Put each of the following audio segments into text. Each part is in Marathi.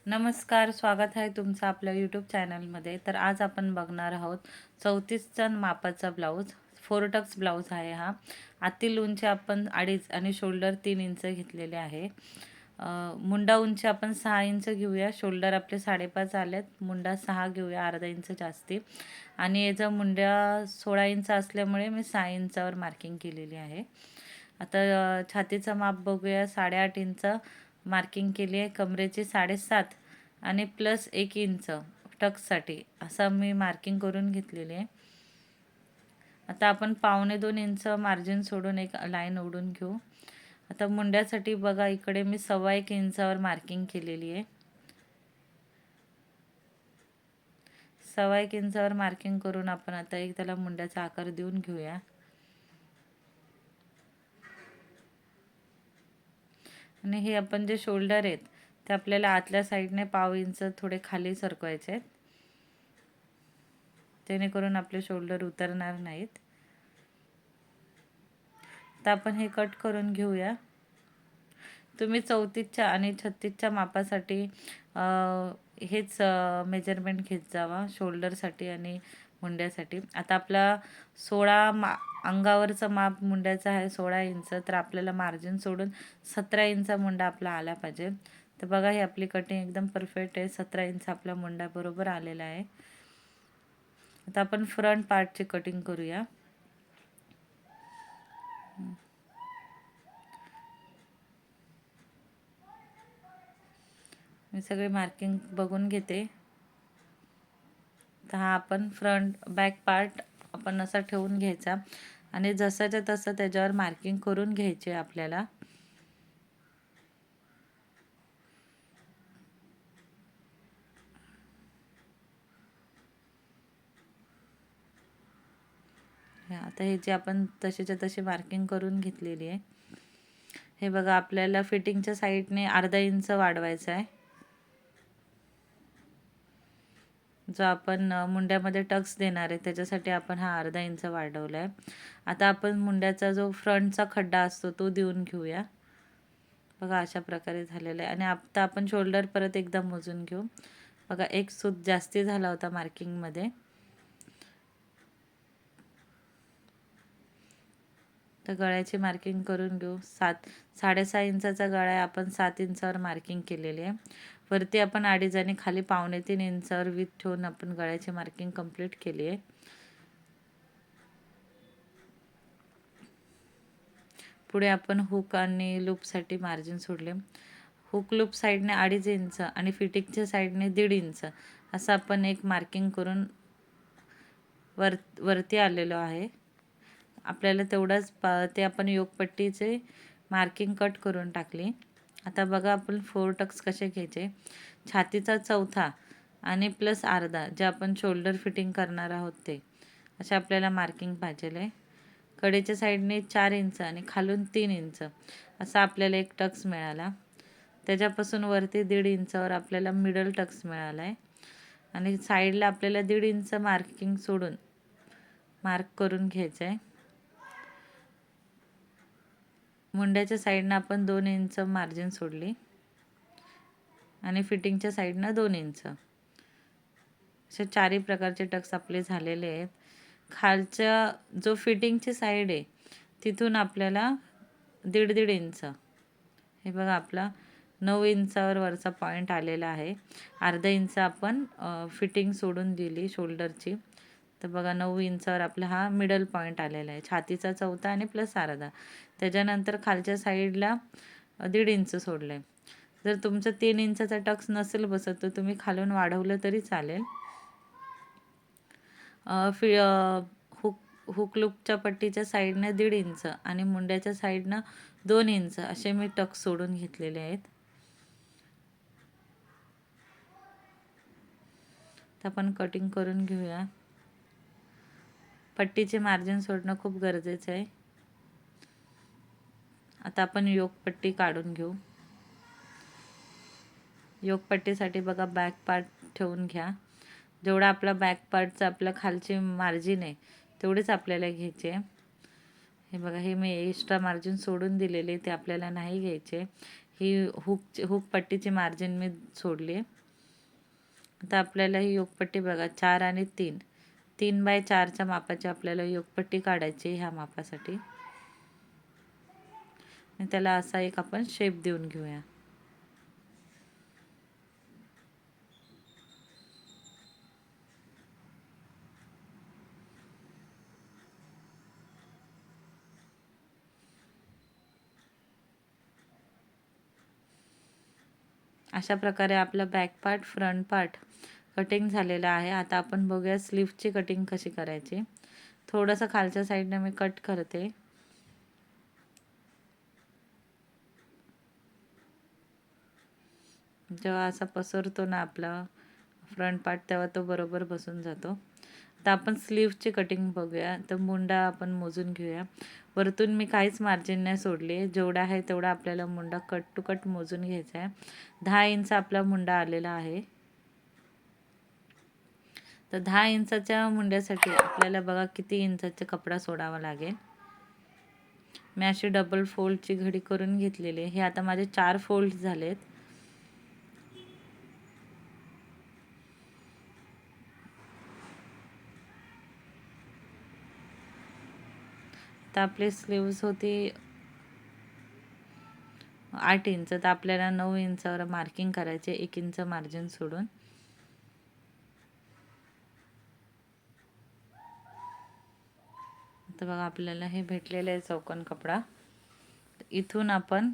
नमस्कार, स्वागत आहे तुमचं आपल्या यूट्यूब चॅनलमध्ये. तर आज आपण बघणार आहोत 34 मापाचा ब्लाऊज. 4 टक्स ब्लाऊज आहे हा. आतील उंची आपण 2.5 आणि शोल्डर 3 इंच घेतलेले आहे. मुंडा उंची आपण 6 इंच घेऊया. शोल्डर आपले 5.5 आलेत. मुंडा 6 घेऊया, अर्धा इंच जास्ती. आणि याचा मुंड्या 16 इंच असल्यामुळे मी 6 इंचावर मार्किंग केलेली आहे. आता छातीचं माप बघूया. 8.5 इंच मार्किंग केली आहे. कमरेची 7.5 आणि प्लस 1 इंच टक्ससाठी असं मी मार्किंग करून घेतलेली आहे. आता आपण 1.25 इंच मार्जिन सोडून एक लाईन ओढून घेऊ. आता मुंड्यासाठी बघा, इकडे मी 1.25 इंचावर मार्किंग केलेली आहे. 1.25 इंचावर मार्किंग करून आपण आता एक त्याला मुंड्याचा आकार देऊन घेऊया. आणि हे आपण जे शोल्डर आहेत ते आपल्याला आतल्या साईडने 1/2 इंच थोडे खाली सरकवायचे आहेत, जेणेकरून आपले शोल्डर उतरणार नाहीत. तर आपण हे कट करून घेऊया. तुम्ही 34च्या आणि 36च्या मापासाठी हेच मेजरमेंट घेत जावा, शोल्डरसाठी आणि मुंड्यासाठी. आता आपला 16 अंगावरचं माप मुंड्याचं आहे 16 इंच, तर आपल्याला मार्जिन सोडून 17 इंचा मुंडा आपला आला पाहिजे. तर बघा, ही आपली कटिंग एकदम परफेक्ट आहे. 17 इंच आपला मुंडा बरोबर आलेला आहे. आता आपण फ्रंट पार्टची कटिंग करूया. मी सगळे मार्किंग बघून घेते. तर हा आपण फ्रंट बॅक पार्ट आपण असा ठेवून घ्यायचा आणि जसाच्या तसं त्याच्यावर मार्किंग करून घ्यायचे आपल्याला. आता हे जे आपण तशीच्या तशी मार्किंग करून घेतलेली आहे. हे बघा, आपल्याला फिटिंगच्या साईडने अर्धा इंच वाढवायचा आहे. जो आपण मुंड्यामध्ये टक्स देणार आहे त्याच्यासाठी आपण हा अर्धा इंच वाढवला आहे. आता आपण मुंड्याचा जो फ्रंटचा खड्डा असतो तो देऊन घेऊया. बघा, अशा प्रकारे झालेलं आहे. आणि आता आपण शोल्डर परत एकदा मोजून घेऊ. बघा, एक सूत जास्ती झाला होता मार्किंगमध्ये. तर गळ्याची मार्किंग करून घेऊ. 7.5 इंचाचा गळा आहे, आपण 7 इंचावर मार्किंग केलेली आहे. वरती आपण 2.5 आणि खाली 2.25 इंचावर वीत ठेवून आपण गळ्याची मार्किंग कंप्लीट केली आहे. पुढे आपण हुक आणि लूपसाठी मार्जिन सोडले. हुक लूप साईडने 2.5 इंच आणि फिटिंगच्या साईडने 1.5 इंच असं आपण एक मार्किंग करून वरती आलेलो आहे. आपल्याला तेवढंच ते आपण योगपट्टीचे मार्किंग कट करून टाकली. आता बघा, आपण 4 टक्स कसे घ्यायचे. छातीचा चौथा आणि प्लस अर्धा जे आपण शोल्डर फिटिंग करणार आहोत ते असे आपल्याला मार्किंग पाहिजे आहे. कडेच्या साईडने 4 इंच आणि खालून 3 इंच असा आपल्याला एक टक्स मिळाला. त्याच्यापासून वरती 1.5 इंचावर आपल्याला मिडल टक्स मिळाला आहे. आणि साईडला आपल्याला 1.5 इंच मार्किंग सोडून मार्क करून घ्यायचं आहे. मुंड्याच्या साईडनं आपण 2 इंच मार्जिन सोडली आणि फिटिंगच्या साईडनं 2 इंच. असे 4ही प्रकारचे टक्स आपले झालेले आहेत. खालच्या जो फिटिंगची साईड आहे तिथून आपल्याला 1.5 इंच, हे बघा, आपला 9 इंचावर वरचा पॉईंट आलेला आहे. अर्धा इंच आपण फिटिंग सोडून दिली शोल्डरची. तर बघा, 9 इंचावर आपला हा मिडल पॉईंट आलेला आहे. छातीचा चौथा आणि प्लस अर्धा. त्याच्यानंतर खालच्या साईडला 1.5 इंच सोडलं आहे. जर तुमचं 3 इंचाचा टक्स नसेल बसत तर तुम्ही खालून वाढवलं तरी चालेल. हुक हुक लूपच्या पट्टीच्या साईडनं 1.5 इंच आणि मुंड्याच्या साईडनं 2 इंच असे मी टक्स सोडून घेतलेले आहेत. तर आपण कटिंग करून घेऊया. पट्टीचे मार्जिन सोडणं खूप गरजेचं आहे. आता आपण योगपट्टी काढून घेऊ. योगपट्टीसाठी बघा, बॅक पार्ट ठेवून घ्या. जेवढा आपला बॅक पार्टचा आपला खालची मार्जिन आहे तेवढेच आपल्याला घ्यायचे. हे बघा, हे मी एक्स्ट्रा मार्जिन सोडून दिलेले ते आपल्याला नाही घ्यायचे. ही हुक पट्टीची मार्जिन मी सोडली आहे. आता आपल्याला ही योगपट्टी बघा 4 आणि 3 3x4च्या मापाची आपल्याला योगपट्टी काढायची ह्या मापासाठी. आणि त्याला असा एक आपण शेप देऊन घेऊया. अशा प्रकारे आपला back part front part cutting झालेला आहे. आता आपण बघूया स्लीव्हची कटिंग कशी करायची. थोडंसं खालच्या साईडने मी कट करते. जेव्हा असा पसरतो ना आपला फ्रंट पार्ट तेव्हा तो बरोबर बसून जातो. आता आपण स्लीव्हची कटिंग बघूया. तर मुंडा आपण मोजून घेऊया. वरतून मी काहीच मार्जिन नाही सोडली. जेवढा आहे तेवढा आपल्याला मुंडा कट टू कट मोजून घ्यायचा आहे. 10 इंच आपला मुंडा आलेला आहे. तर 10 इंचाच्या मुंड्यासाठी आपल्याला बघा किती इंचाचा कपडा सोडावा लागेल. मी अशी डबल फोल्डची घडी करून घेतलेली आहे. हे आता माझे 4 फोल्ड झालेत. तर आपली स्लीव्स होती 8 इंच. तर आपल्याला 9 इंचावर मार्किंग करायचे 1 इंच मार्जिन सोडून. तर बघा आपल्याला हे भेटलेलं आहे चौकोन कपडा. इथून आपण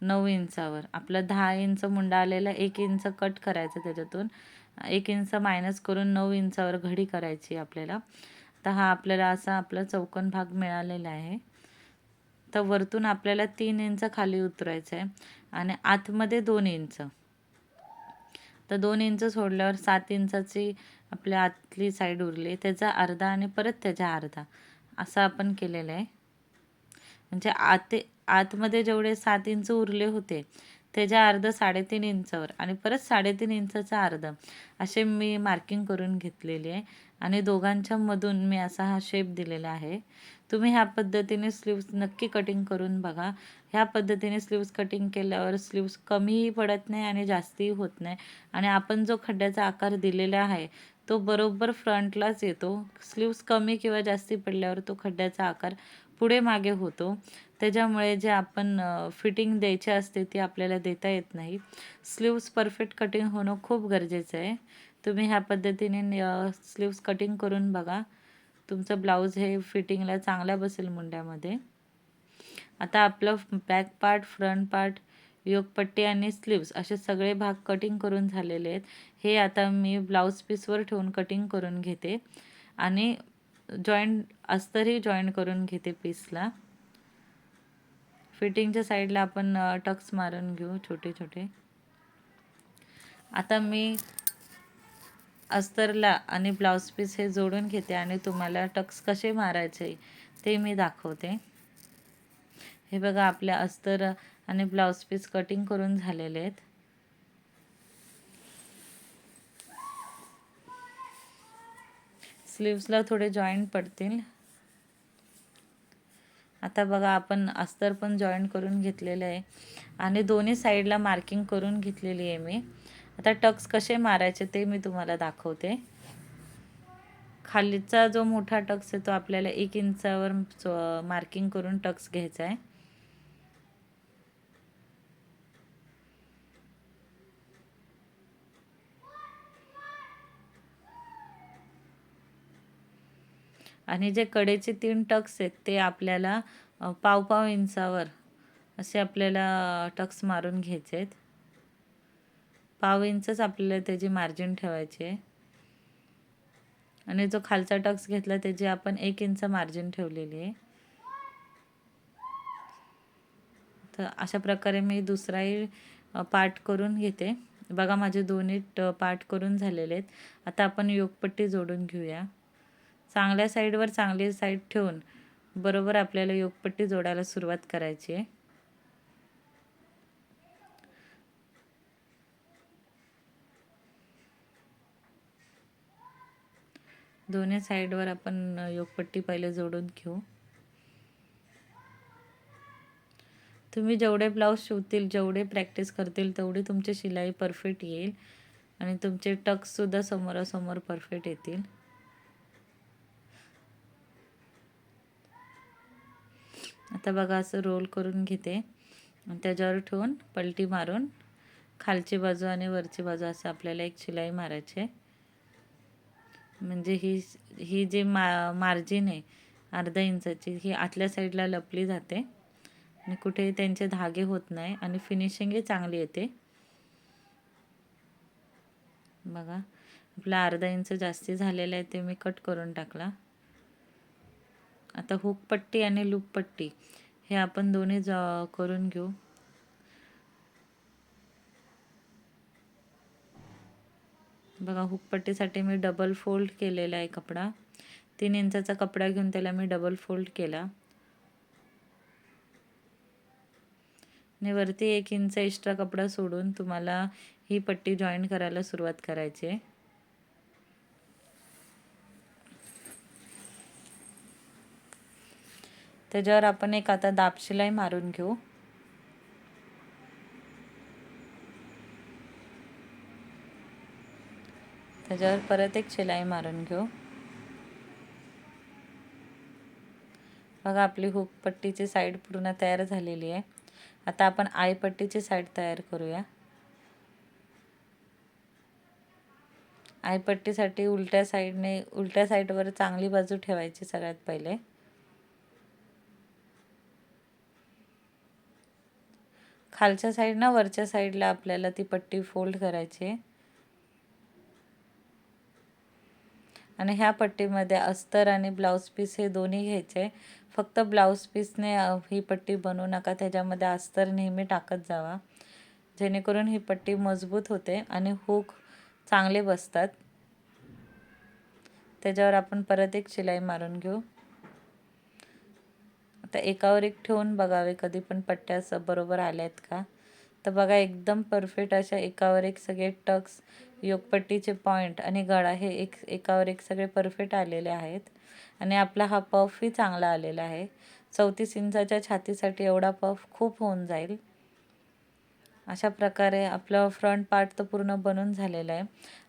9 इंचावर आपला 10 इंच मुंडा आलेला 1 इंच कट करायचं. त्याच्यातून 1 इंच मायनस करून 9 इंचावर घडी करायची आपल्याला. तर हा आपल्याला असा आपला चौकोन भाग मिळालेला आहे. तर वरतून आपल्याला 3 इंच खाली उतरायचं आहे आणि आतमध्ये 2 इंच. तर 2 इंच सोडल्यावर 7 इंचाची आपल्या आतली साईड उरली. त्याचा अर्धा आणि परत त्याच्या अर्धा असं आपण केलेलं आहे. म्हणजे आतमध्ये जेवढे 7 इंच उरले होते त्याच्या अर्ध 3.5 इंचावर आणि परत 3.5 इंचाचा अर्ध असे मी मार्किंग करून घेतलेली आहे. आणि दोघांच्या मधून मी असा हा शेप दिलेला आहे. तुम्ही ह्या पद्धतीने स्लीव्स नक्की कटिंग करून बघा. ह्या पद्धतीने स्लीव्स कटिंग केल्यावर स्लीव्स कमीही पडत नाही आणि जास्तही होत नाही. आणि आपण जो खड्ड्याचा आकार दिलेला आहे तो बरोबर फ्रंटलाच येतो. स्लीव्स कमी किंवा जास्ती पडल्यावर तो खड्ड्याचा आकार पुढे मागे होतो. त्याच्यामुळे जे आपण फिटिंग द्यायची असते ती आपल्याला देता येत नाही. स्लीव्स परफेक्ट कटिंग होणं खूप गरजेचं आहे. तुम्ही ह्या पद्धतीने स्लीव्स कटिंग करून बघा. तुमचं ब्लाऊज हे फिटिंगला चांगला बसेल मुंड्यामध्ये. आता आपलं back part, front part, Yogapatti आणि स्लीव्स असे सगळे भाग कटिंग करून झालेले आहेत. हे आता मी ब्लाऊज पीसवर ठेवून कटिंग करून घेते आणि अस्तरही जॉईंट करून घेते पीसला. फिटिंगच्या साईडला आपण टक्स मारून घेऊ छोटे छोटे. आता मी अस्तरला आणि ब्लाऊज पीस हे जोडून घेते आणि तुम्हाला टक्स कसे मारायचे ते मी दाखवते. हे बघा आपल्या अस्तर आणि ब्लाऊज पीस कटिंग करून झालेले आहेत. स्लीव्सला थोडे जॉईंट पडतील. आता बघा आपण अस्तर पण जॉईंट करून घेतलेलं आहे आणि दोन्ही साईडला मार्किंग करून घेतलेली आहे मी. आता टक्स कसे मारायचे ते मी तुम्हाला दाखवते. खालीचा जो मोठा टक्स आहे तो आपल्याला 1 इंचावर मार्किंग करून टक्स घ्यायचा आहे. आणि जे कडेचे 3 टक्स आहेत ते आपल्याला पाव इंचावर असे आपल्याला टक्स मारून घ्यायचे आहेत. पाव इंचच आपल्याला त्याची मार्जिन ठेवायची आहे. आणि जो खालचा टक्स घेतला त्याची आपण 1 इंच मार्जिन ठेवलेली आहे. तर अशा प्रकारे मी दुसराही पार्ट करून घेते. बघा माझे दोन्ही पार्ट करून झालेले आहेत. आता आपण योगपट्टी जोडून घेऊया. चांगल्या साईडवर चांगली साईड ठेवून बरोबर आपल्याला योगपट्टी जोडायला सुरुवात करायची आहे. दोन्ही साईडवर आपण योगपट्टी पहिले जोडून घेऊ. तुम्ही जेवढे ब्लाऊज शिवतील, जेवढे प्रॅक्टिस करतील, तेवढी तुमची शिलाई परफेक्ट येईल आणि तुमचे टक्ससुद्धा समोरासमोर परफेक्ट येतील. आता बघा असं रोल करून घेते आणि त्याच्यावर ठेवून पलटी मारून खालची बाजू आणि वरची बाजू असं आपल्याला एक शिलाई मारायची आहे. म्हणजे ही जी मार्जिन आहे अर्धा इंचाची, ही आतल्या साईडला लपली जाते आणि कुठेही त्यांचे धागे होत नाही आणि फिनिशिंगही चांगली येते. बघा आपला अर्धा इंच जास्ती झालेला आहे ते मी कट करून टाकला. आता हुक पट्टी आणि लूप पट्टी हे आपण दोन्ही करून घेऊ. बघा हुक पट्टीसाठी मी डबल फोल्ड केलेला आहे कपडा. 3 इंचाचा कपडा घेऊन त्याला मी डबल फोल्ड केला आणि वरती 1 इंच एक्स्ट्रा कपडा सोडून तुम्हाला ही पट्टी जॉईन करायला सुरुवात करायची आहे. त्याच्यावर आपण एक आता दाब शिलाई मारून घेऊ. त्याच्यावर परत एक शिलाई मारून घेऊ. बघा आपली हुक पट्टीची साईड पूर्ण तयार झालेली आहे. आता आपण आय पट्टीची साईड तयार करूया. आय पट्टीसाठी उलट्या साईडवर चांगली बाजू ठेवायची सगळ्यात पहिले. खालच्या साईडनं वरच्या साईडला आपल्याला ती पट्टी फोल्ड करायची आहे आणि ह्या पट्टीमध्ये अस्तर आणि ब्लाऊज पीस हे दोन्ही घ्यायचे. फक्त ब्लाऊज पीसने ही पट्टी बनवू नका, त्याच्यामध्ये अस्तर नेहमी टाकत जावा, जेणेकरून ही पट्टी मजबूत होते आणि हुक चांगले बसतात. त्याच्यावर आपण परत एक शिलाई मारून घेऊ. आता एकावर एक ठेवून बघावे कधी पण पट्ट्या बरोबर आल्या आहेत का. तर बघा एकदम परफेक्ट अशा एकावर एक सगळे टक्स, योगपट्टीचे पॉईंट आणि गळा हे एकावर एक सगळे परफेक्ट आलेले आहेत आणि आपला हा पफही चांगला आलेला आहे. 34 इंचाच्या छातीसाठी एवढा पफ खूप होऊन जाईल. अशा प्रकारे आपलं फ्रंट पार्ट तर पूर्ण बनवून झालेला आहे.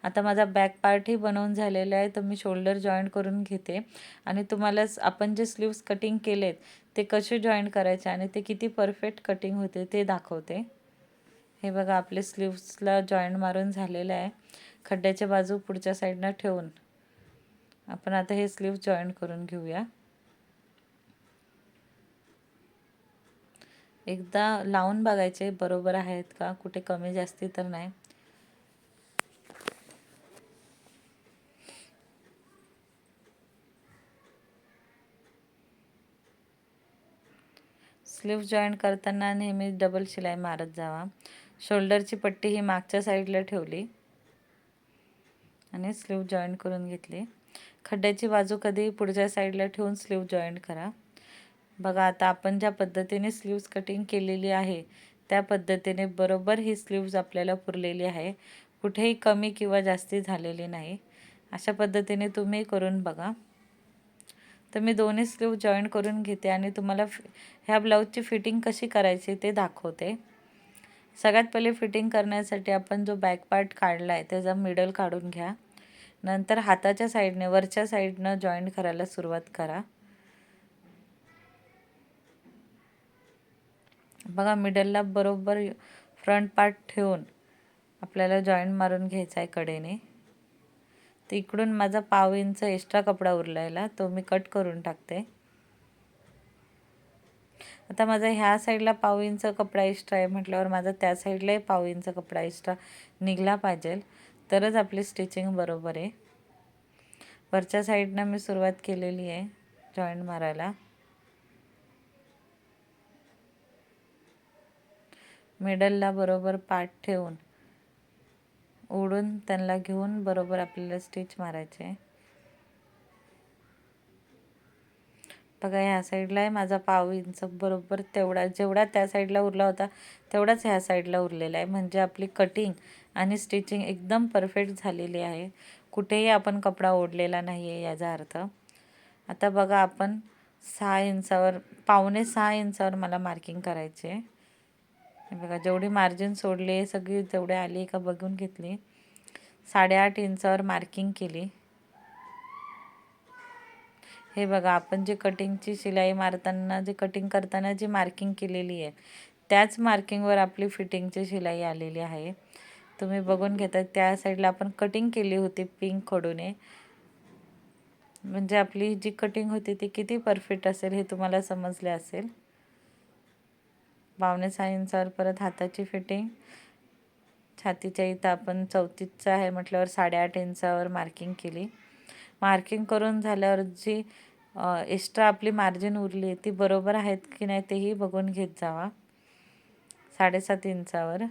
आता माझा बॅक पार्टही बनवून झालेला आहे. तर मी शोल्डर जॉईंट करून घेते आणि तुम्हाला आपण जे स्लीव्स कटिंग केलेत ते कसे जॉईंट करायचे आणि ते किती परफेक्ट कटिंग होते ते दाखवते. हे बघा आपले स्लीव्सला जॉईंट मारून झालेलं आहे. खड्ड्याच्या बाजू पुढच्या साईडनं ठेवून आपण आता हे स्लीव्स जॉईंट करून घेऊया. एकदा लावून बघायचे बरोबर आहेत का, कुठे कमी जास्ती तर नाही. स्लीव्स जॉईंट करताना नेहमी डबल शिलाई मारत जावा. शोल्डरची पट्टी ही मागच्या साईडला ठेवली आणि स्लीव्ह जॉईंट करून घेतली. खड्ड्याची बाजू कधी पुढच्या साईडला ठेवून स्लीव्ह जॉईंट करा. बघा आता आपण ज्या पद्धतीने स्लीव्स कटिंग केलेली आहे त्या पद्धतीने बरोबर ही स्लीव्स आपल्याला पुरलेली आहे. कुठेही कमी किंवा जास्ती झालेली नाही. अशा पद्धतीने तुम्ही करून बघा. तर मी दोन्ही स्लीव्ह जॉईंट करून घेते आणि तुम्हाला ह्या ब्लाऊजची फिटिंग कशी करायची ते दाखवते. सगळ्यात पहिले फिटिंग करण्यासाठी आपण जो बॅक पार्ट काढला आहे त्याचा मिडल काढून घ्या. नंतर हाताच्या साईडने वरच्या साईडनं जॉईंट करायला सुरुवात करा. बघा मिडलला बरोबर फ्रंट पार्ट ठेवून आपल्याला जॉईंट मारून घ्यायचा आहे कडेने. तर इकडून माझा 1/2 इंच एक्स्ट्रा कपडा उरलेला तो मी कट करून टाकते. आता माझा ह्या साईडला 1/2 इंच कपडा एक्स्ट्रा आहे म्हटल्यावर माझा त्या साईडलाही 1/2 इंच कपडा एक्स्ट्रा निघला पाहिजे, तरच आपली स्टिचिंग बरोबर आहे. वरच्या साईडनं मी सुरुवात केलेली आहे जॉईंट मारायला. मिडलला बरोबर पार्ट ठेवून ओढून त्यांना घेऊन बरोबर आपल्याला स्टिच मारायचे. बघा ह्या साईडला आहे माझा 1/2 इंच बरोबर तेवढा जेवढा त्या साईडला उरला होता तेवढाच ह्या साईडला उरलेला आहे. म्हणजे आपली कटिंग आणि स्टिचिंग एकदम परफेक्ट झालेली आहे. कुठेही आपण कपडा ओढलेला नाही आहे याचा अर्थ. आता बघा आपण 6 इंचावर 5.5 इंचावर मला मार्किंग करायचे आहे. हे बघा जेवढी मार्जिन सोडले सगळी जेवढे आली का बघून घेतली. 8.5 इंचावर मार्किंग केली. हे बघा आपण जे कटिंगची शिलाई मारताना जे कटिंग करताना जी मार्किंग केलेली आहे त्याच मार्किंगवर आपली फिटिंगची शिलाई आलेली आहे. तुम्ही बघून घेता त्या साईडला आपण कटिंग केली होती पिंक खडूने. म्हणजे आपली जी कटिंग होती ती किती परफेक्ट असेल हे तुम्हाला समजले असेल. 5.5 इंचावर परत हाताची फिटिंग. छातीच्या इथं आपण 34चा आहे म्हटल्यावर 8.5 इंचावर मार्किंग केली. मार्किंग करून झाल्यावर जी एक्स्ट्रा आपली मार्जिन उरली ती बरोबर आहेत की नाही तेही बघून घेत जावा. 7.5 इंचावर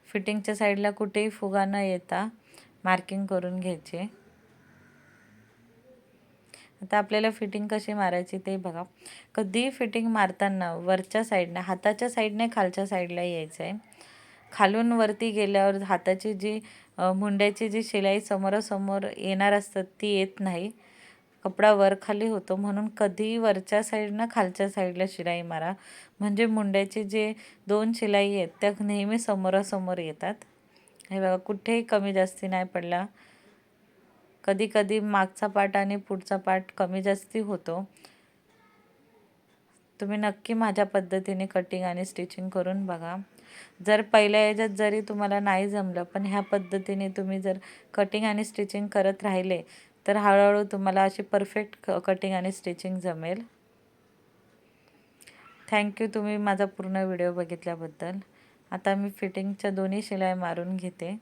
फिटिंगच्या साईडला कुठेही फुगा न येता मार्किंग करून घ्यायचे. आता आपल्याला फिटिंग कशी मारायची ते बघा. कधी फिटिंग मारताना वरच्या साईडने हाताच्या साईडने खालच्या साईडला यायचं आहे. खालून वरती गेल्यावर हाताची जी मुंड्याची जी शिलाई समोरासमोर येणार असतात ती येत नाही. कपडा वर खाली होतो म्हणून कधी वरच्या साईडनं खालच्या साईडला शिलाई मारा. म्हणजे मुंड्याची जे 2 शिलाई आहेत त्या नेहमी समोरासमोर येतात. हे बघा कुठेही कमी जास्ती नाही पडला. कधी कधी मागचा पार्ट आणि पुढचा पार्ट कमी जास्ती होतो. तुम्ही नक्की माझ्या पद्धतीने कटिंग आणि स्टिचिंग करून बघा. जर पहिल्या याच्यात जरी तुम्हाला नाही जमलं पण ह्या पद्धतीने तुम्ही जर कटिंग आणि स्टिचिंग करत राहिले तर हळूहळू तुम्हाला अशी परफेक्ट कटिंग आणि स्टिचिंग जमेल. थँक्यू तुम्ही माझा पूर्ण व्हिडिओ बघितल्याबद्दल. आता मी फिटिंगच्या दोन्ही शिलाई मारून घेते.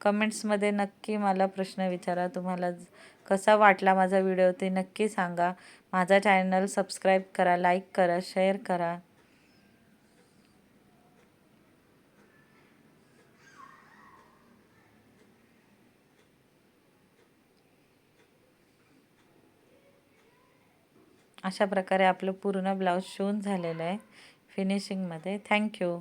कमेंट्समध्ये नक्की मला प्रश्न विचारा. तुम्हाला कसा वाटला माझा व्हिडिओ ते नक्की सांगा. माझा चॅनल सबस्क्राईब करा, लाईक करा, शेअर करा. अशा प्रकारे आपलं पूर्ण ब्लाऊज शिवून झालेलं आहे फिनिशिंगमध्ये. थँक्यू.